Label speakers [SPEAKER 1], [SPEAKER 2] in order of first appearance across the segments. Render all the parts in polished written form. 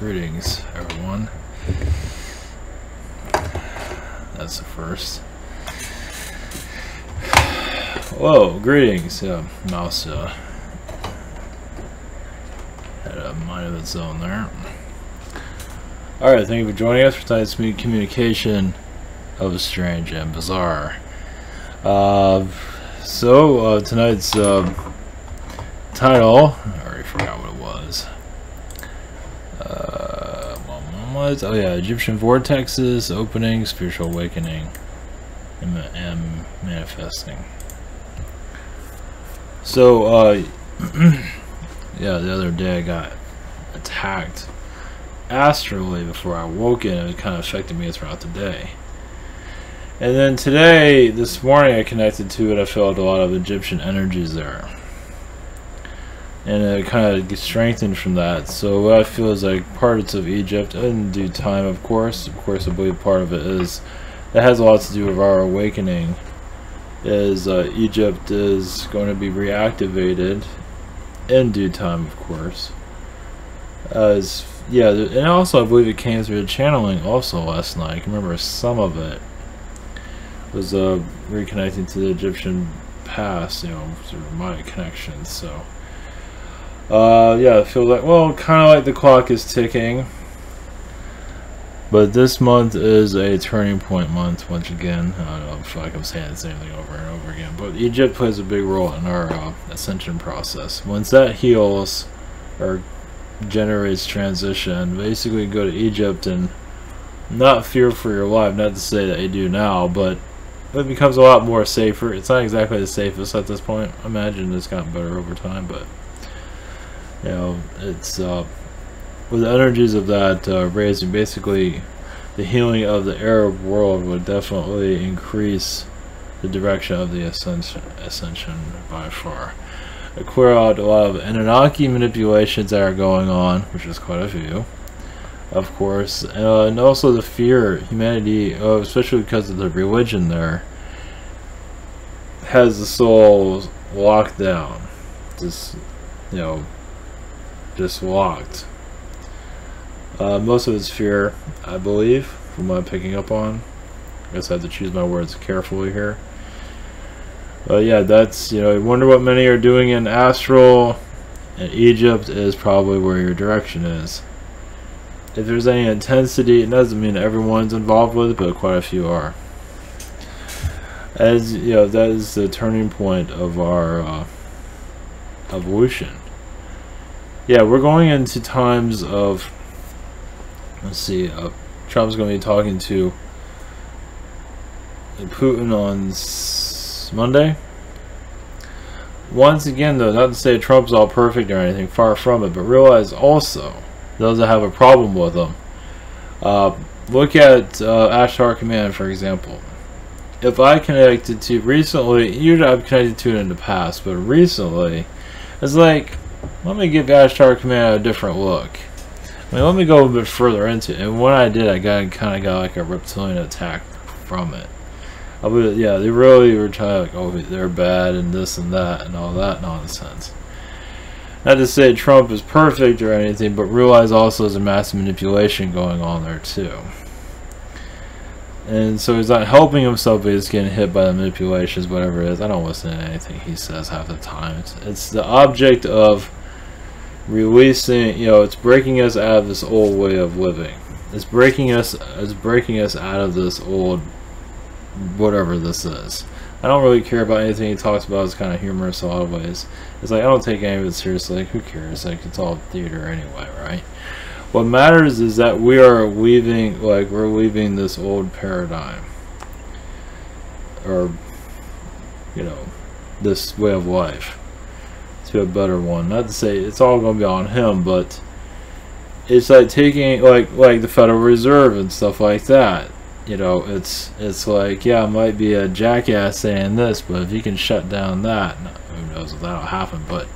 [SPEAKER 1] Greetings, everyone. That's the first. Whoa, greetings. Mouse had a mind of its own there. Alright, thank you for joining us for tonight's communication of strange and bizarre. Tonight's title, I already forgot what it was. Oh yeah, Egyptian vortexes, opening, spiritual awakening, and manifesting. So, yeah, the other day I got attacked astrally before I woke in, and it kind of affected me throughout the day. And then today, this morning, I connected to it. I felt a lot of Egyptian energies there, and it kind of strengthened from that. So what I feel is like parts of Egypt in due time, of course. I believe part of it is that has a lot to do with our awakening. Is Egypt is going to be reactivated in due time, of course. Yeah, and also I believe it came through the channeling also last night. I can remember some of it was reconnecting to the Egyptian past, you know, sort of my connections. So yeah, I feel like, well, kind of like the clock is ticking, but this month is a turning point month once again. I don't know, I feel like I'm saying the same thing over and over again, but Egypt plays a big role in our ascension process. Once that heals or generates transition, basically go to Egypt and not fear for your life. Not to say that you do now, but it becomes a lot more safer. It's not exactly the safest at this point. I imagine it's gotten better over time, but you know, it's with the energies of that raising, basically the healing of the Arab world would definitely increase the direction of the ascension by far. Clear out a lot of Anunnaki manipulations that are going on, which is quite a few, of course, and also the fear humanity, especially because of the religion there, has the soul locked down, just, you know, just locked. Most of it's fear, I believe, from what I'm picking up on. I guess I have to choose my words carefully here. Yeah, that's, you know, I wonder what many are doing in astral, and Egypt is probably where your direction is. If there's any intensity, it doesn't mean everyone's involved with it, but quite a few are. As you know, that is the turning point of our evolution. Yeah, we're going into times of, let's see, Trump's going to be talking to Putin on Monday. Once again, though, not to say Trump's all perfect or anything, far from it, but realize also those that have a problem with him. Look at Ashtar Command, for example. If I connected to recently, usually I've connected to it in the past, but recently, it's like, let me give Ashtar Command a different look. I mean, let me go a bit further into it. And when I did, I kind of got like a reptilian attack from it. Yeah, they really were trying to, like, oh, they're bad and this and that and all that nonsense. Not to say Trump is perfect or anything, but realize also there's a massive manipulation going on there too. And so he's not helping himself, but he's getting hit by the manipulations, whatever it is. I don't listen to anything he says half the time. It's the object of releasing, you know, it's breaking us out of this old way of living. It's breaking us out of this old whatever this is. I don't really care about anything he talks about. It's kind of humorous in a lot of ways. It's like, I don't take any of it seriously. Like, who cares? Like, it's all theater anyway, right? What matters is that we are leaving, like, we're leaving this old paradigm, or, you know, this way of life to a better one. Not to say it's all going to be on him, but it's like taking, like the Federal Reserve and stuff like that. You know, it's like, yeah, it might be a jackass saying this, but if you can shut down that, who knows if that'll happen, but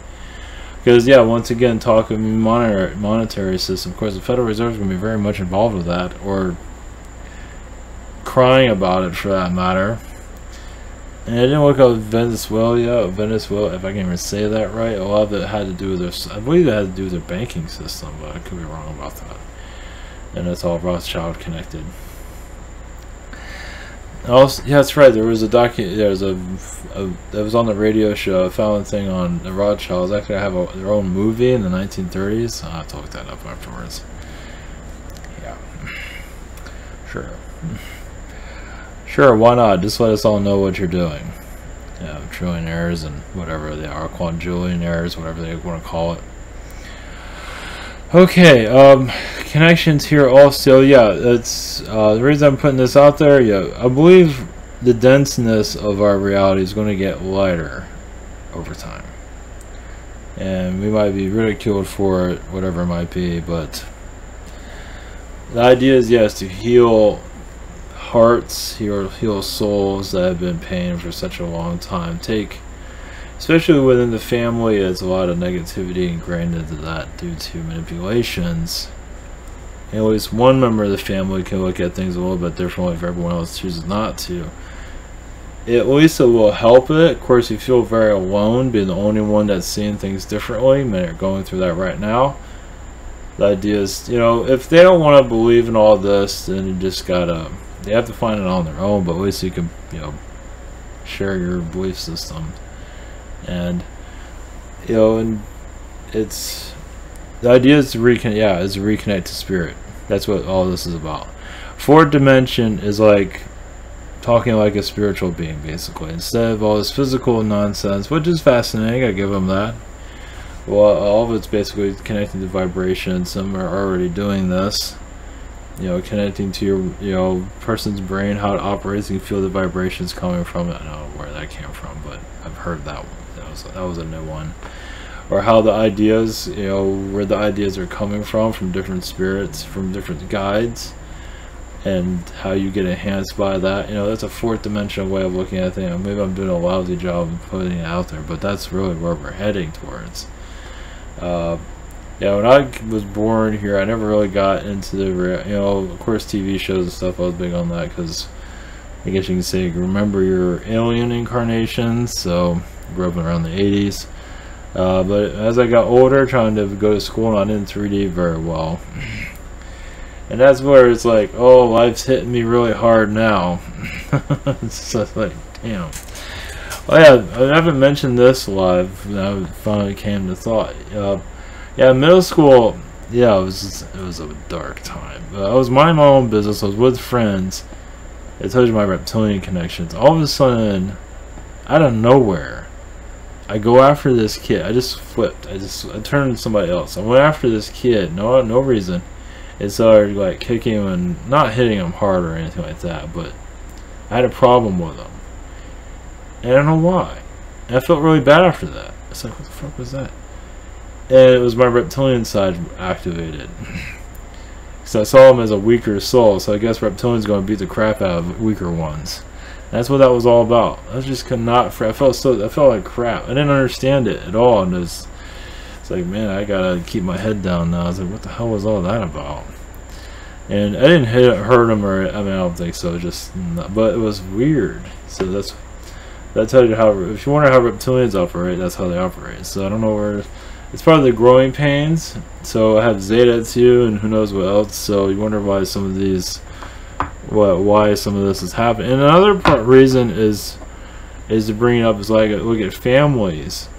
[SPEAKER 1] because, yeah, once again, talking monetary system, of course, the Federal Reserve is going to be very much involved with that, or crying about it for that matter. And I didn't look up Venezuela, if I can even say that right. A lot of it had to do with their, I believe it had to do with their banking system, but I could be wrong about that. and it's all Rothschild connected. Also, yeah, that's right. There was a that was on the radio show. I found a thing on the Rothschilds. Actually, I have their own movie in the 1930s. I'll have to look that up afterwards. Yeah, sure, sure. Why not? Just let us all know what you're doing. Yeah, trillionaires and whatever they are, quadrillionaires, whatever they want to call it. Okay, connections here also. Yeah, that's the reason I'm putting this out there. Yeah, I believe the denseness of our reality is going to get lighter over time, and we might be ridiculed for it, whatever it might be. But the idea is, yes, to heal hearts, heal souls that have been paying for such a long time. Especially within the family, there's a lot of negativity ingrained into that due to manipulations. And at least one member of the family can look at things a little bit differently if everyone else chooses not to. At least it will help it. Of course, you feel very alone, being the only one that's seeing things differently. Many are going through that right now. The idea is, if they don't want to believe in all this, then you just gotta, they have to find it on their own, but at least you can, share your belief system. And and it's the idea is to reconnect to spirit. That's what all this is about. Fourth dimension is like talking like a spiritual being, basically, instead of all this physical nonsense, which is fascinating. I give them that. Well, all of it's basically connecting to vibrations. Some are already doing this. Connecting to your person's brain, how it operates. You can feel the vibrations coming from it. I don't know where that came from, but I've heard that one. That was a new one. Or how the ideas, where the ideas are coming from different spirits, from different guides, and how you get enhanced by that. That's a fourth dimensional way of looking at things. Maybe I'm doing a lousy job of putting it out there, but that's really where we're heading towards. Yeah, when I was born here, I never really got into the, of course, TV shows and stuff. I was big on that because I guess you can say remember your alien incarnations. So grew up around the 80s. But as I got older, trying to go to school, not in 3D very well. And that's where it's like, oh, life's hitting me really hard now. It's just like, damn. Oh yeah, I haven't mentioned this live. I finally came to thought. Yeah, middle school. Yeah, it was a dark time. I was minding my own business. I was with friends. I told you my reptilian connections. All of a sudden, out of nowhere, I go after this kid. I just flipped. I turned to somebody else. I went after this kid. No reason. And started like kicking him and not hitting him hard or anything like that. But I had a problem with him. And I don't know why. And I felt really bad after that. It's like, what the fuck was that? And it was my reptilian side activated. So I saw him as a weaker soul. So I guess reptilian's going to beat the crap out of weaker ones. That's what that was all about. I just could not. I felt like crap. I didn't understand it at all, and it's like, man, I gotta keep my head down now. I was like, what the hell was all that about? And I didn't hurt him, or I don't think so. But it was weird. So that tells you how. If you wonder how reptilians operate, that's how they operate. So I don't know where. It's part of the growing pains. So I have Zeta too, and who knows what else. So you wonder why some of these. Why some of this is happening. And another reason is to bring it up is like look at families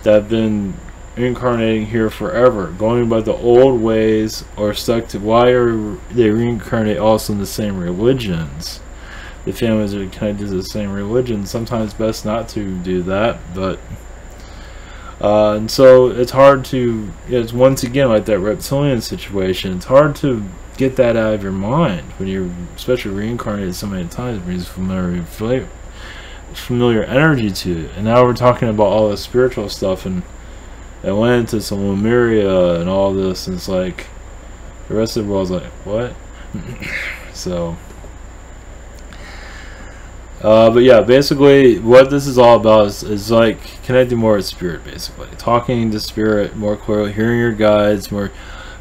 [SPEAKER 1] that have been incarnating here forever, going by the old ways or stuck to why are they reincarnate also in the same religions. The families are connected to the same religion. Sometimes best not to do that, but and so it's hard to. It's once again like that reptilian situation. It's hard to get that out of your mind when you're especially reincarnated so many times. It brings familiar energy to it. And now we're talking about all the spiritual stuff and Atlantis and Lemuria and all this, and it's like the rest of the world's like, what? So but yeah, basically what this is all about is like connecting more with spirit, basically talking to spirit more clearly, hearing your guides more.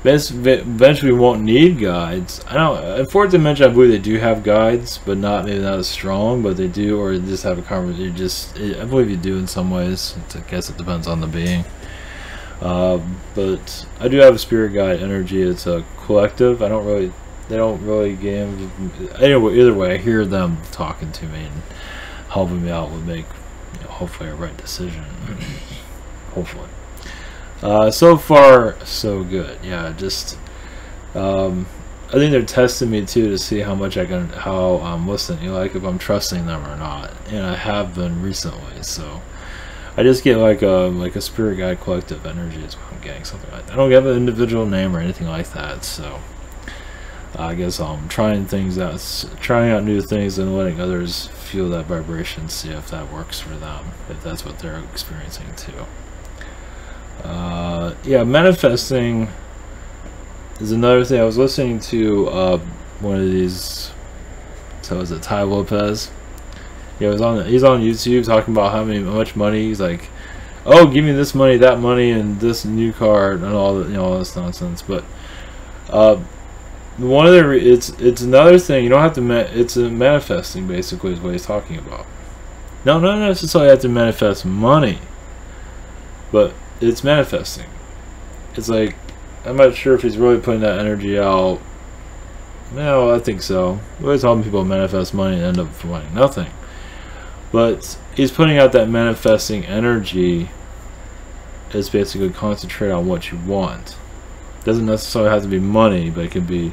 [SPEAKER 1] Eventually we won't need guides. I don't. In fourth dimension, I believe they do have guides, but maybe not as strong. But they do, or just have a conversation. I believe you do in some ways. I guess it depends on the being. But I do have a spirit guide energy. It's a collective. I don't really they don't really game. Anyway, either way, I hear them talking to me and helping me out would make, you know, hopefully a right decision. Hopefully. So far, so good. Yeah, just I think they're testing me too to see how much how I'm listening, like if I'm trusting them or not, and I have been recently. So I just get like a spirit guide collective energy is what I'm getting, something like that. I don't have an individual name or anything like that. So I guess I'm trying things out, trying out new things, and letting others feel that vibration, see if that works for them, if that's what they're experiencing too. Yeah, manifesting is another thing. I was listening to one of these, so is it Ty Lopez? Yeah, he's on YouTube talking about how much money. He's like, oh, give me this money, that money, and this new car, and all that, you know, all this nonsense. But one of the it's another thing. You don't have to it's a manifesting, basically, is what he's talking about. No, not necessarily have to manifest money, but it's manifesting. It's like, I'm not sure if he's really putting that energy out. No, I think so. We're always helping people manifest money and end up finding nothing. But he's putting out that manifesting energy is basically concentrate on what you want. Doesn't necessarily have to be money, but it can be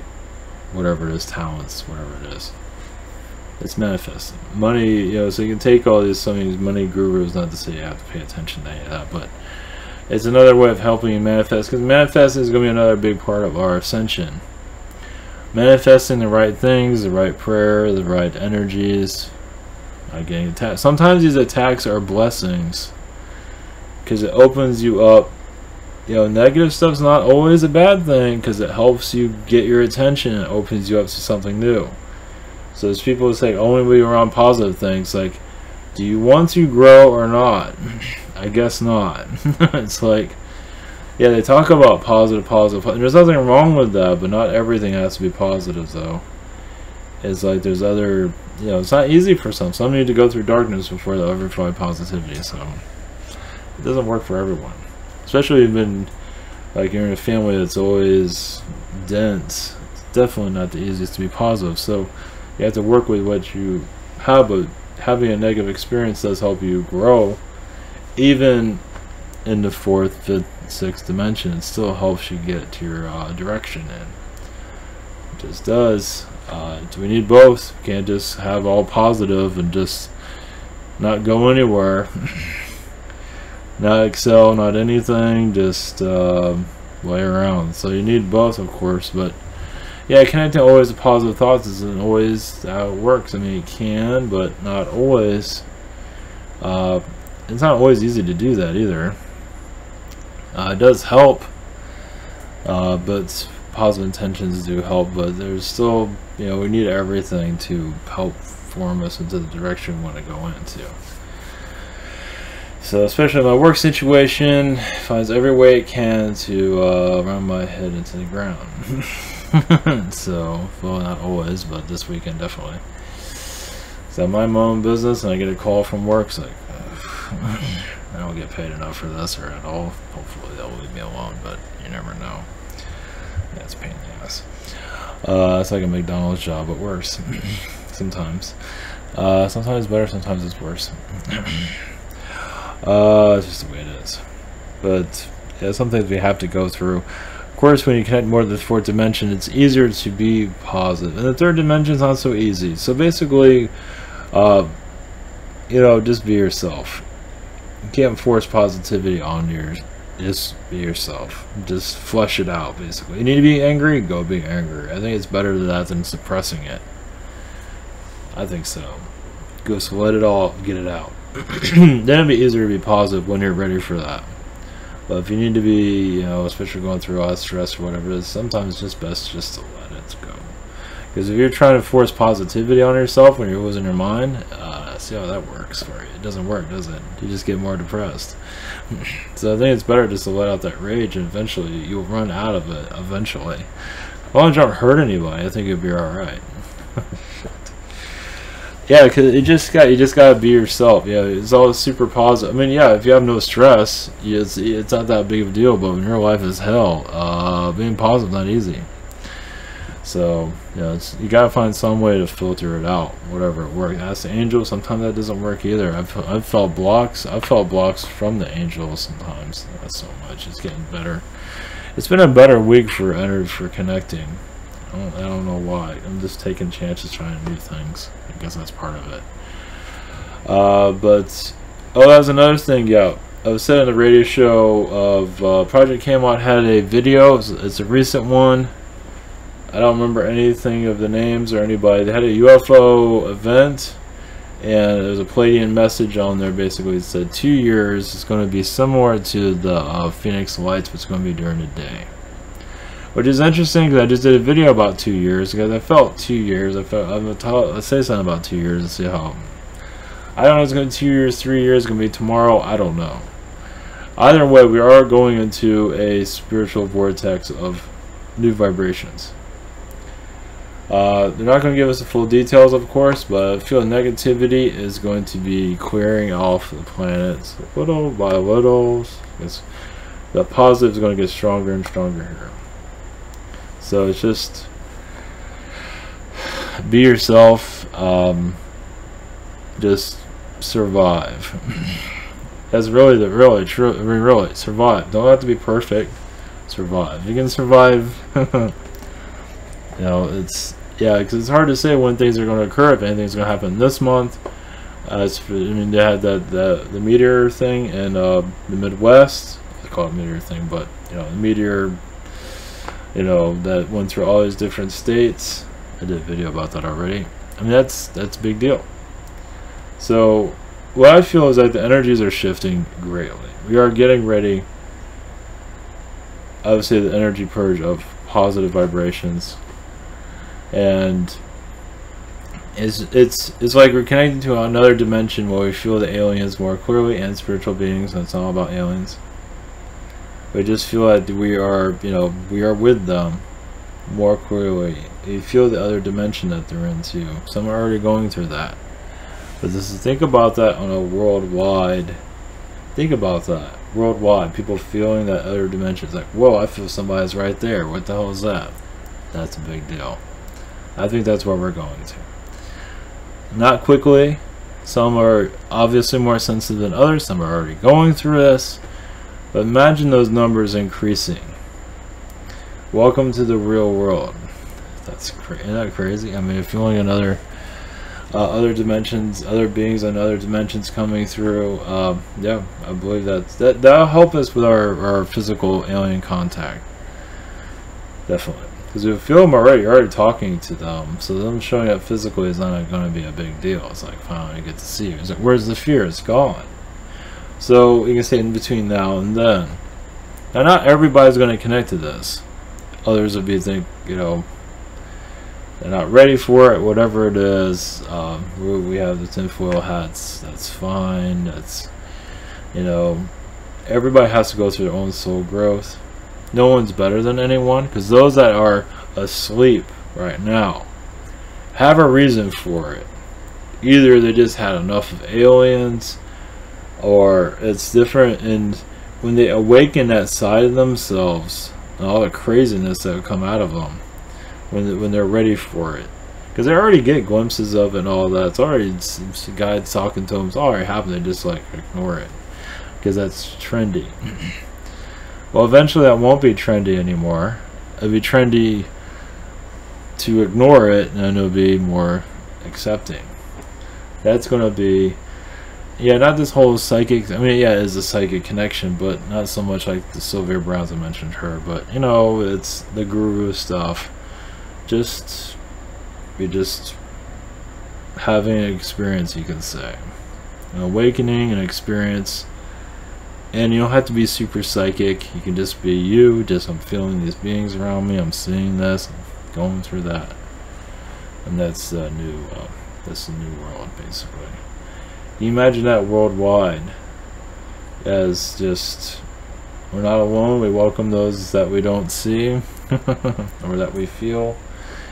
[SPEAKER 1] whatever it is, talents, whatever it is. It's manifesting. Money, you know, so you can take all these, some of these money gurus, not to say you have to pay attention to any of that, but it's another way of helping you manifest, because manifesting is going to be another big part of our ascension. Manifesting the right things, the right prayer, the right energies, not getting attacked. Sometimes these attacks are blessings, because it opens you up. You know, negative stuff's not always a bad thing, because it helps you get your attention and opens you up to something new. So there's people who say only be around positive things, like, do you want to grow or not? I guess not. It's like, yeah, they talk about positive, and there's nothing wrong with that, but not everything has to be positive, though. It's like there's other, you know, it's not easy for some. Some need to go through darkness before they'll ever find positivity, so it doesn't work for everyone. Especially when, like, you're in a family that's always dense. It's definitely not the easiest to be positive, so you have to work with what you have, but having a negative experience does help you grow. Even in the 4th, 5th, 6th dimension, it still helps you get to your direction in. It just does. We need both. We can't just have all positive and just not go anywhere. Not excel, not anything, just lay around. So you need both, of course, but yeah, connecting always to positive thoughts isn't always how it works. I mean, it can, but not always. It's not always easy to do that either. It does help, but positive intentions do help, but there's still, you know, we need everything to help form us into the direction we want to go into. So especially in my work situation, finds every way it can to run my head into the ground. So, well, not always, but this weekend definitely. So I mind my own business, and I get a call from work. It's like, I don't get paid enough for this or at all. Hopefully they'll leave me alone, but you never know. That's a pain in the ass. It's like a McDonald's job, but worse. Sometimes. Sometimes it's better, sometimes it's worse. It's just the way it is. But yeah, some things we have to go through. Of course, when you connect more to the 4th dimension, it's easier to be positive. And the 3rd dimension is not so easy. So basically, you know, just be yourself. You can't force positivity on your. Just be yourself. Just flush it out, basically. You need to be angry? Go be angry. I think it's better than that than suppressing it. I think so. Just let it all, get it out. Then it'll be easier to be positive when you're ready for that. But if you need to be, you know, especially going through a lot of stress or whatever it is, sometimes it's just best just to let it go. Because if you're trying to force positivity on yourself when you're losing your mind, see how that works for you. It doesn't work, does it? You just get more depressed. So I think it's better just to let out that rage, and eventually you'll run out of it. Eventually, as long as you don't hurt anybody, I think you'll be all right. Yeah, because you just gotta be yourself. Yeah, it's always super positive. I mean, yeah, if you have no stress, it's not that big of a deal. But when your life is hell, being positive is not easy. So, you know, you gotta find some way to filter it out, whatever it works. Ask the angels. Sometimes that doesn't work either. I've felt blocks. I've felt blocks from the angels sometimes. Not so much. It's getting better. It's been a better week for energy, for connecting. I don't know why. I'm just taking chances, trying new things. I guess that's part of it. But oh, that was another thing. Yeah, I was saying on the radio show of Project Camelot had a video. It's a recent one. I don't remember anything of the names or anybody. They had a UFO event, and there was a Palladian message on there. Basically, it said 2 years. It's going to be similar to the Phoenix Lights, but it's going to be during the day. Which is interesting because I just did a video about 2 years because I felt 2 years. Let's say something about 2 years and see how. I don't know if it's going to be 2 years, 3 years, it's going to be tomorrow. I don't know. Either way, we are going into a spiritual vortex of new vibrations. They're not going to give us the full details, of course, but I feel negativity is going to be clearing off the planets little by little. The positive is going to get stronger and stronger here. So it's just be yourself, just survive. That's really really survive. Don't have to be perfect. Survive. You can survive. You know, because it's hard to say when things are going to occur. If anything's going to happen this month. I mean, they had the meteor thing in the Midwest. They call it meteor thing, but you know, the meteor. You know, that went through all these different states. I did a video about that already. I mean, that's a big deal. So what I feel is that the energies are shifting greatly. We are getting ready. I would say the energy purge of positive vibrations, and it's like we're connecting to another dimension where we feel the aliens more clearly and spiritual beings, and it's all about aliens. We just feel that we are, you know, we are with them more clearly. You feel the other dimension that they're into. Some are already going through that. But think about that on a worldwide. Think about that worldwide. People feeling that other dimension. It's like, whoa, I feel somebody's right there. What the hell is that? That's a big deal. I think that's where we're going to. Not quickly. Some are obviously more sensitive than others. Some are already going through this. But imagine those numbers increasing. Welcome to the real world. Isn't that crazy? I mean, if feeling another other dimensions, other beings and other dimensions coming through, yeah, I believe that'll help us with our physical alien contact. Definitely. Because we feel them already. You're already talking to them. So them showing up physically is not going to be a big deal. It's like, finally, I get to see you. It's like, where's the fear? It's gone. So you can say in between now and then. Now, not everybody's going to connect to this. Others will be think, you know, they're not ready for it. Whatever it is, we have the tinfoil hats. That's fine. That's, you know, everybody has to go through their own soul growth. No one's better than anyone, because those that are asleep right now have a reason for it. Either they just had enough of aliens, or it's different, and when they awaken that side of themselves and all the craziness that would come out of them when they're ready for it, because they already get glimpses of it and all that. It's already guys talking to them. It's already happened. They just like ignore it because that's trendy. Well, eventually that won't be trendy anymore. It'll be trendy to ignore it, and it'll be more accepting. That's going to be. Yeah, not this whole psychic. I mean, yeah, it is a psychic connection, but not so much like the Sylvia Browns. I mentioned her, but you know, it's the guru stuff. You're just having an experience, you can say, an awakening, an experience, and you don't have to be super psychic. You can just be you. Just I'm feeling these beings around me. I'm seeing this. I'm going through that, and that's the new. That's the new world, basically. You imagine that worldwide as just, we're not alone, we welcome those that we don't see or that we feel.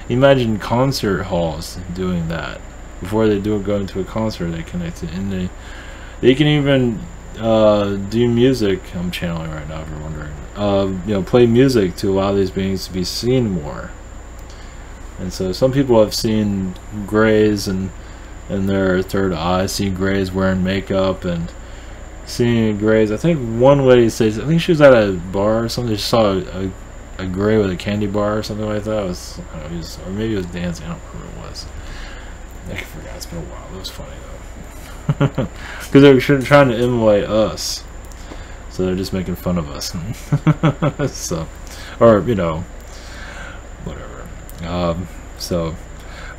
[SPEAKER 1] Imagine concert halls doing that. Before they go into a concert, they connect it, and they can even do music. I'm channeling right now if you're wondering. You know, play music to allow these beings to be seen more. And so some people have seen grays and in their third eye, seeing grays wearing makeup and seeing grays. I think one lady says, I think she was at a bar or something, she saw a gray with a candy bar or something like that. It was, I don't know, or maybe it was dancing, I don't remember what it was. I forgot, it's been a while. It was funny though. Because they're trying to emulate us. So they're just making fun of us. So, or, you know, whatever. So,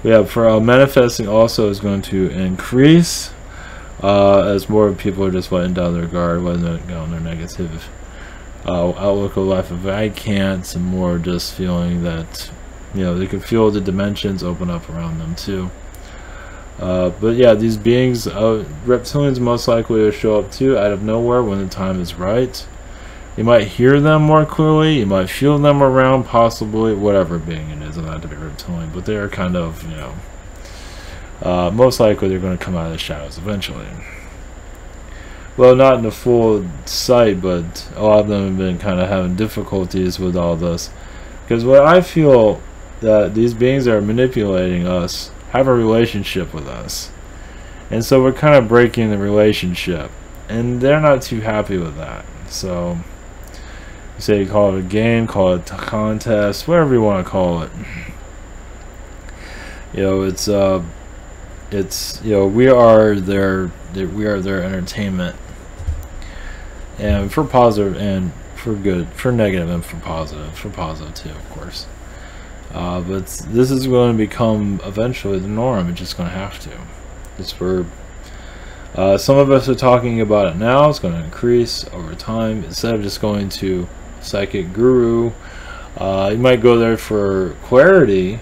[SPEAKER 1] yeah, for manifesting also is going to increase as more people are just letting down their guard, letting down their negative outlook of life of I can't, and more just feeling that, you know, they can feel the dimensions open up around them too. But yeah, these beings, reptilians most likely will show up too out of nowhere when the time is right. You might hear them more clearly, you might feel them around, possibly, whatever being it is, not to be reptilian, but they are kind of, you know, most likely they're going to come out of the shadows eventually. Well, not in the full sight, but a lot of them have been kind of having difficulties with all this. Because what I feel that these beings that are manipulating us have a relationship with us. And so we're kind of breaking the relationship. And they're not too happy with that. So, you say you call it a game, call it a contest, whatever you want to call it. You know, it's you know, we are their entertainment. And for positive and for good, for negative and for positive too, of course. But this is going to become eventually the norm. It's just going to have to. It's for some of us are talking about it now. It's going to increase over time. Instead of just going to psychic guru, you might go there for clarity,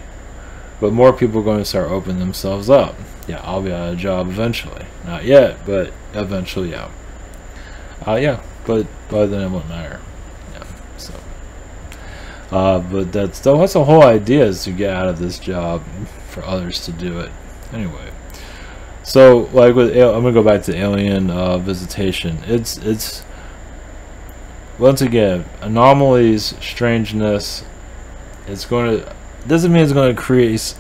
[SPEAKER 1] but more people are going to start opening themselves up. Yeah, I'll be out of a job eventually. Not yet, but eventually, yeah. Yeah, but by then it won't matter. Yeah, so. But that's the whole idea, is to get out of this job for others to do it. Anyway, so like with I'm gonna go back to alien visitation. It's once again anomalies, strangeness. It's going to doesn't mean it's going to increase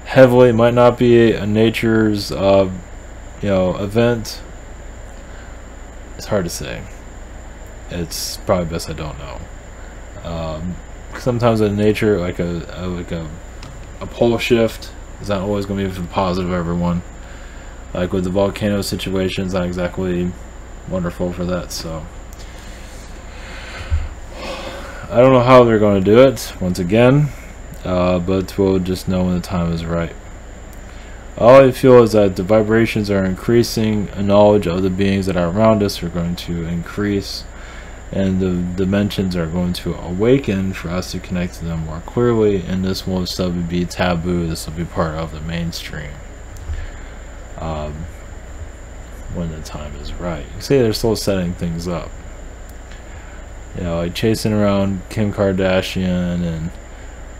[SPEAKER 1] heavily. It might not be a nature's you know, event. It's hard to say. It's probably best I don't know. Sometimes in nature, like a pole shift is not always going to be for the positive of everyone. Like with the volcano situation, it's not exactly wonderful for that. So I don't know how they're going to do it. Once again, but we'll just know when the time is right. All I feel is that the vibrations are increasing, and knowledge of the beings that are around us are going to increase, and the dimensions are going to awaken for us to connect to them more clearly, and this will still be taboo. This will be part of the mainstream when the time is right. You see, they're still setting things up. You know, like chasing around Kim Kardashian and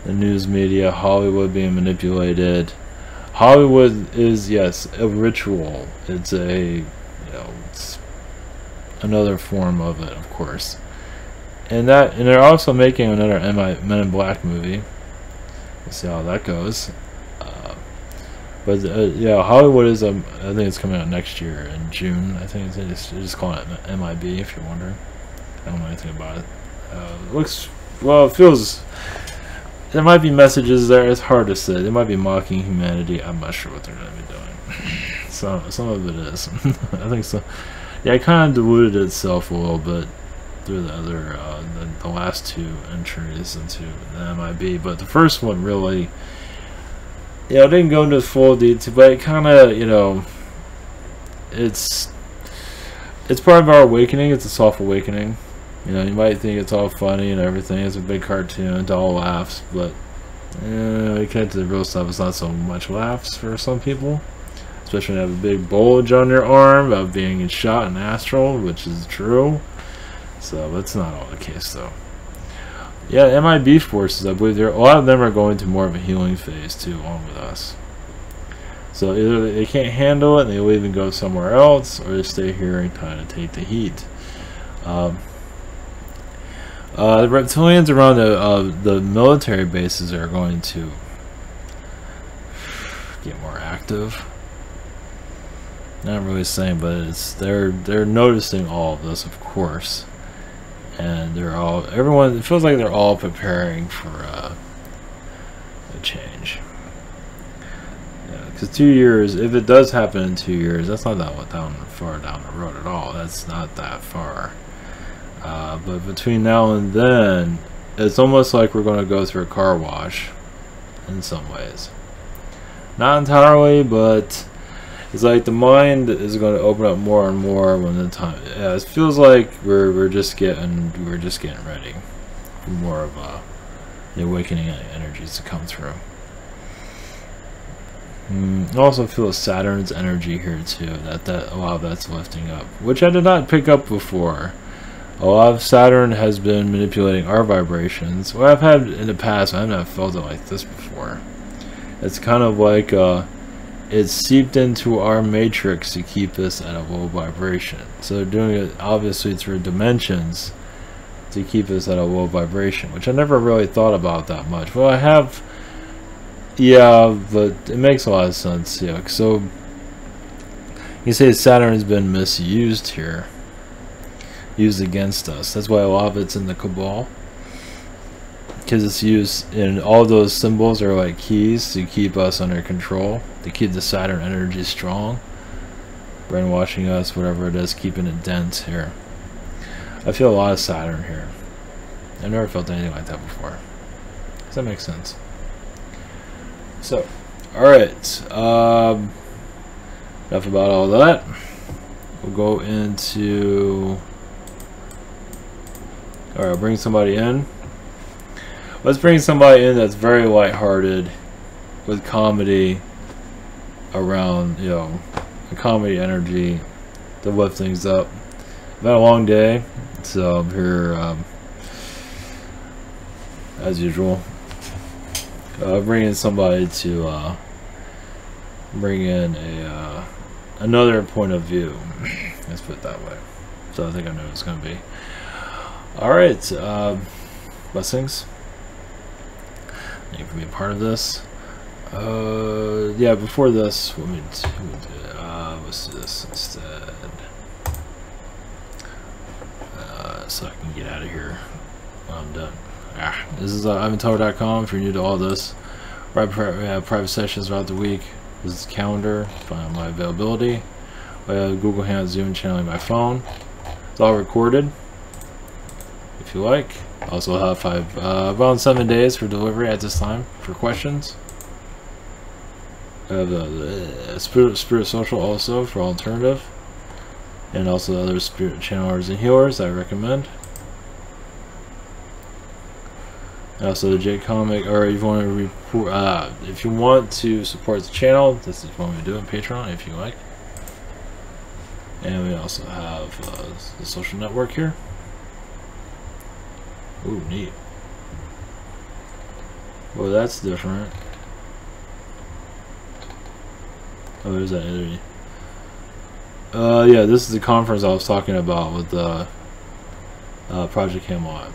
[SPEAKER 1] the news media, Hollywood being manipulated. Hollywood is, yes, a ritual. It's a, you know, it's another form of it, of course. And they're also making another Men in Black movie. We'll see how that goes. But yeah, Hollywood is I think it's coming out next year in June. I think they're just calling it MIB, if you're wondering. I don't know anything about it. It looks, well, it feels. There might be messages there. It's hard to say. They might be mocking humanity. I'm not sure what they're going to be doing. Some of it is. I think so. Yeah, it kind of diluted itself a little bit through the other, the last two entries into the MIB. But the first one really, yeah, it didn't go into full detail, but it kind of, you know, it's part of our awakening. It's a soft awakening. You know, you might think it's all funny and everything. It's a big cartoon. It's all laughs, but when you connect to the real stuff, it's not so much laughs for some people. Especially when you have a big bulge on your arm about being shot in astral, which is true. So that's not all the case, though. Yeah, MIB forces, I believe a lot of them are going to more of a healing phase too, along with us. So either they can't handle it and they leave and go somewhere else, or they stay here and kind of take the heat. The reptilians around the military bases are going to get more active. Not really saying, but it's they're noticing all of this, of course, and everyone. It feels like they're all preparing for a change. Because 2 years, if it does happen in 2 years, that's not that far down the road at all. That's not that far. But between now and then, it's almost like we're going to go through a car wash in some ways. Not entirely, but it's like the mind is going to open up more and more when the time. Yeah, it feels like we're just getting ready for more of the awakening energies to come through. I also feel Saturn's energy here too. That a lot of that's lifting up, which I did not pick up before. A lot of Saturn has been manipulating our vibrations. What I've had in the past, I haven't felt it like this before. It's kind of like it's seeped into our matrix to keep us at a low vibration. So they're doing it obviously through dimensions to keep us at a low vibration, which I never really thought about that much. Well, I have, yeah, but it makes a lot of sense. Yeah, so you say Saturn has been misused here, used against us. That's why a lot of it's in the Cabal, because it's used in all those symbols are like keys to keep us under control, to keep the Saturn energy strong, brainwashing us, whatever it is, keeping it dense here. I feel a lot of Saturn here. I've never felt anything like that before. Does that make sense? So, alright, enough about all that. We'll go into, alright, bring somebody in. Let's bring somebody in that's very lighthearted, with comedy around, you know, a comedy energy to lift things up. Been a long day, so I'm here as usual. Bringing somebody to bring in a another point of view. Let's put it that way. So I think I know what it's going to be. All right, blessings. You can be a part of this. Yeah, before this, let's do this instead. So I can get out of here when I'm done. This is ivantower.com. If you're new to all this, we have private sessions throughout the week. This is the calendar. Find my availability. We have Google Hangout, Zoom, channeling my phone. It's all recorded. If you like. Also have around 7 days for delivery at this time for questions. I have the Spirit Social also for alternative, and also other spirit channelers and healers I recommend. Also the J Comic, or if you want to report, if you want to support the channel, this is what we do on Patreon if you like. And we also have the social network here. Ooh, neat. Well, that's different. Oh, there's that energy. Yeah, this is the conference I was talking about with the Project Camelot.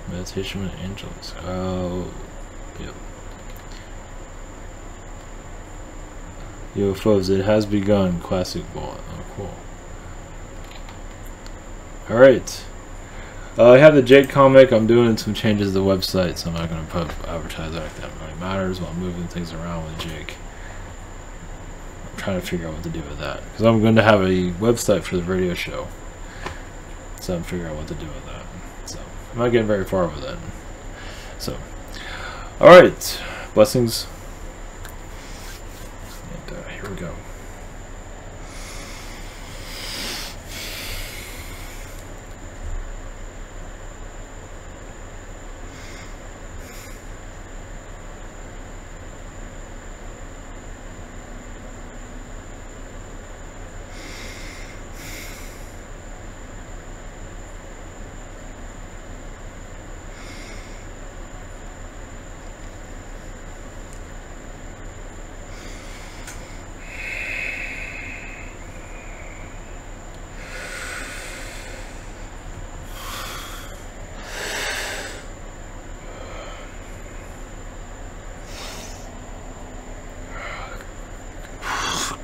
[SPEAKER 1] Meditation with Angels. Oh, yep. UFOs, it has begun. Classic bullet. Oh, cool. Alright. I have the Jake comic. I'm doing some changes to the website, so I'm not going to advertise like that really matters while moving things around with Jake. I'm trying to figure out what to do with that, because I'm going to have a website for the radio show, so I'm figuring out what to do with that. So I'm not getting very far with it. So, alright. Blessings. And here we go.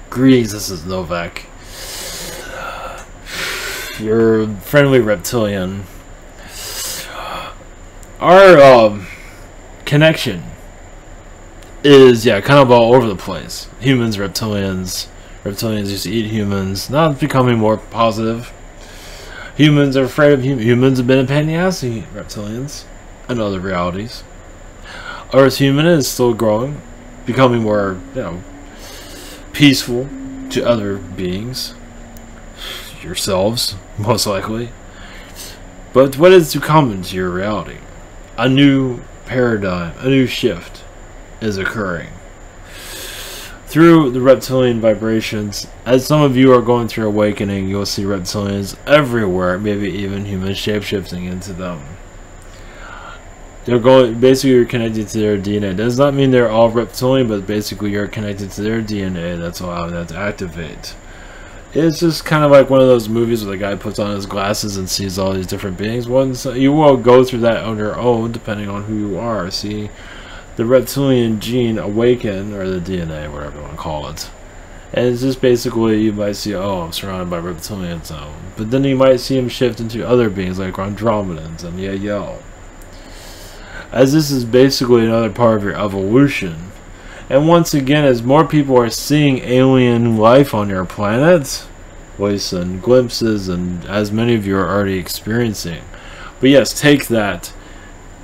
[SPEAKER 1] Greetings, this is Novak, your friendly reptilian. Our connection is, yeah, kind of all over the place. Humans, reptilians used to eat humans, not becoming more positive. Humans are afraid of humans have been a pain in the ass to eat reptilians and other realities. Earth human is still growing, becoming more, peaceful to other beings, yourselves, most likely. But what is to come into your reality? A new paradigm, a new shift is occurring through the reptilian vibrations. As some of you are going through awakening, you'll see reptilians everywhere, maybe even humans shapeshifting into them. They're going, basically you're connected to their DNA. Does not mean they're all reptilian, but basically you're connected to their DNA. That's allowing that to activate. It's just kind of like one of those movies where the guy puts on his glasses and sees all these different beings. Once you will go through that on your own, depending on who you are. See the reptilian gene awaken, or the DNA, whatever you want to call it. And it's just basically, you might see, oh, I'm surrounded by reptilians now. But then you might see him shift into other beings like Andromedans and Yayo. As this is basically another part of your evolution. And once again, as more people are seeing alien life on your planet, voice and glimpses, and as many of you are already experiencing. But yes, take that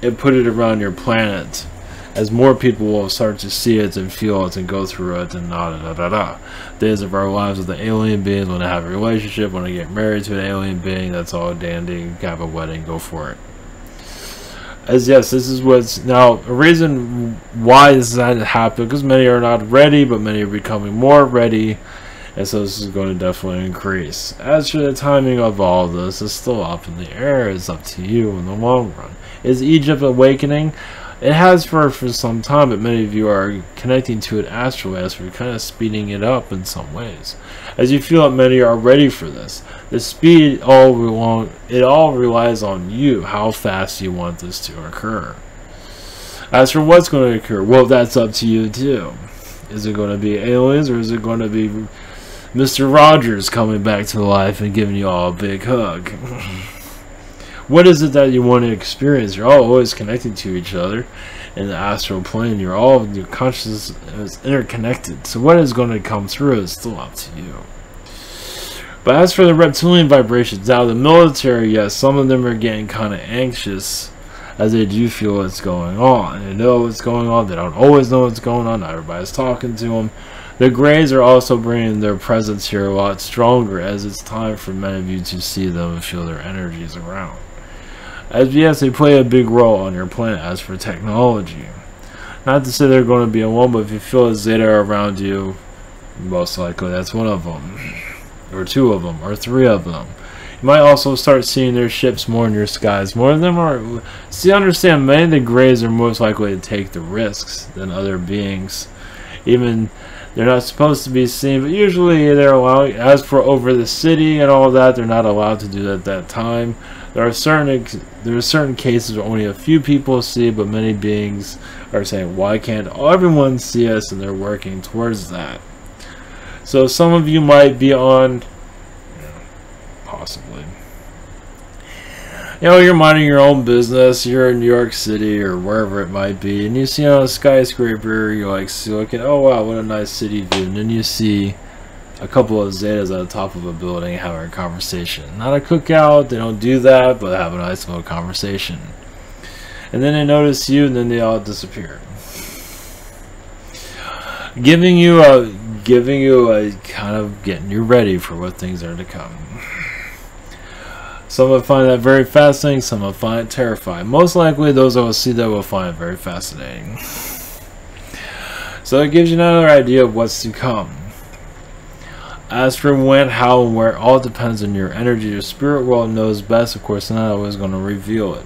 [SPEAKER 1] and put it around your planet, as more people will start to see it and feel it and go through it and days of our lives with the alien beings, want to have a relationship, want to get married to an alien being, that's all dandy, have a wedding, go for it. As yes, this is what's now a reason why this has happened, because many are not ready, but many are becoming more ready, and so this is going to definitely increase. As for the timing of all this, it's still up in the air. It's up to you in the long run. Is Egypt awakening? It has for some time, but many of you are connecting to it astrally, as we're kind of speeding it up in some ways. As you feel that many are ready for this. The speed, it all relies on you, how fast you want this to occur. As for what's going to occur, well, that's up to you too. Is it going to be aliens, or is it going to be Mr. Rogers coming back to life and giving you all a big hug? What is it that you want to experience? You're all always connected to each other in the astral plane. Your consciousness is interconnected. So what is going to come through is still up to you. But as for the reptilian vibrations, now the military, yes, some of them are getting kind of anxious, as they do feel what's going on. They know what's going on. They don't always know what's going on. Not everybody's talking to them. The Greys are also bringing their presence here a lot stronger, as it's time for many of you to see them and feel their energies around. As yes, they play a big role on your planet. As for technology, not to say they're going to be alone, but if you feel a Zeta around you, most likely that's one of them, or two of them, or three of them. You might also start seeing their ships more in your skies. More of them are. See, understand, many of the Greys are most likely to take the risks than other beings. Even they're not supposed to be seen, but usually they're allowed. As for over the city and all that, they're not allowed to do that at that time. There are certain cases where only a few people see, but many beings are saying, why can't everyone see us? And they're working towards that. So some of you might be on, possibly, you're minding your own business, you're in New York City or wherever it might be, and you see on a skyscraper, you're like looking, oh wow, what a nice city view, and then you see a couple of Zetas at the top of a building having a conversation. Not a cookout, they don't do that, but have a nice little conversation. And then they notice you, and then they all disappear. Giving you a kind of getting you ready for what things are to come. Some will find that very fascinating, some will find it terrifying. Most likely those that will see that will find it very fascinating. So it gives you another idea of what's to come. As for when, how, and where, all depends on your energy. Your spirit world knows best. Of course, not always going to reveal it.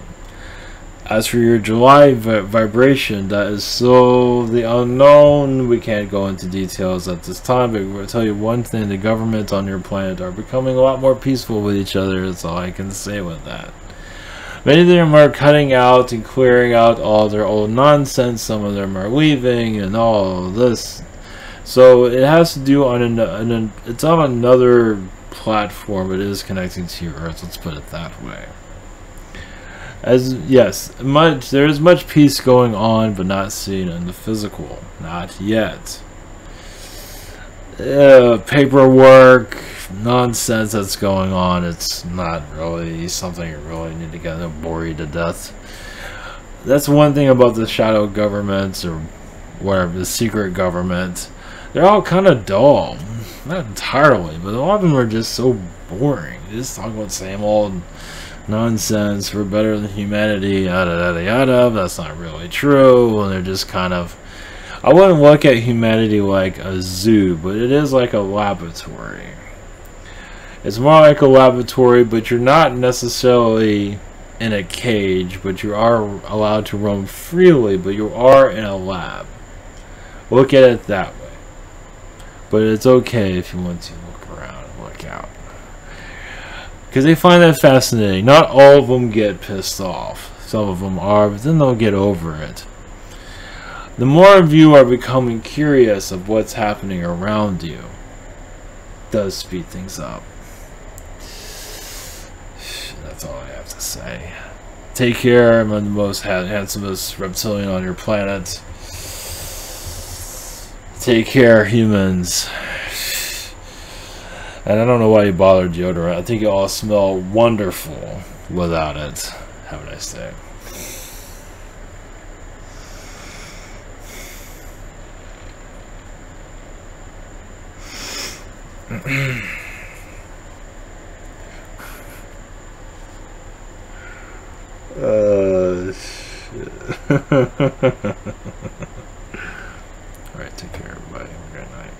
[SPEAKER 1] As for your July vibration, that is still the unknown. We can't go into details at this time, but we'll tell you one thing. The governments on your planet are becoming a lot more peaceful with each other. That's all I can say with that. Many of them are cutting out and clearing out all their old nonsense. Some of them are leaving and all this. So it has to do on it's on another platform. It is connecting to your Earth. Let's put it that way. As yes, there is much peace going on, but not seen in the physical. Not yet. Paperwork, nonsense that's going on. It's not really something you really need to get. It'll bore you to death. That's one thing about the shadow governments or whatever, the secret government. They're all kind of dull. Not entirely, but a lot of them are just so boring. They just talk about the same old nonsense. We're better than humanity, yada yada yada. That's not really true. And they're just kind of, I wouldn't look at humanity like a zoo, but it is like a laboratory. It's more like a laboratory, but you're not necessarily in a cage, but you are allowed to roam freely, but you are in a lab. Look at it that way. But it's okay if you want to look around and look out. Because they find that fascinating. Not all of them get pissed off. Some of them are, but then they'll get over it. The more of you are becoming curious of what's happening around you, does speed things up. That's all I have to say. Take care. I'm the most handsomest reptilian on your planet. Take care, humans. And I don't know why you bother deodorant. I think you all smell wonderful without it. Have a nice day. Shit. Alright, take care, everybody. Have a great night.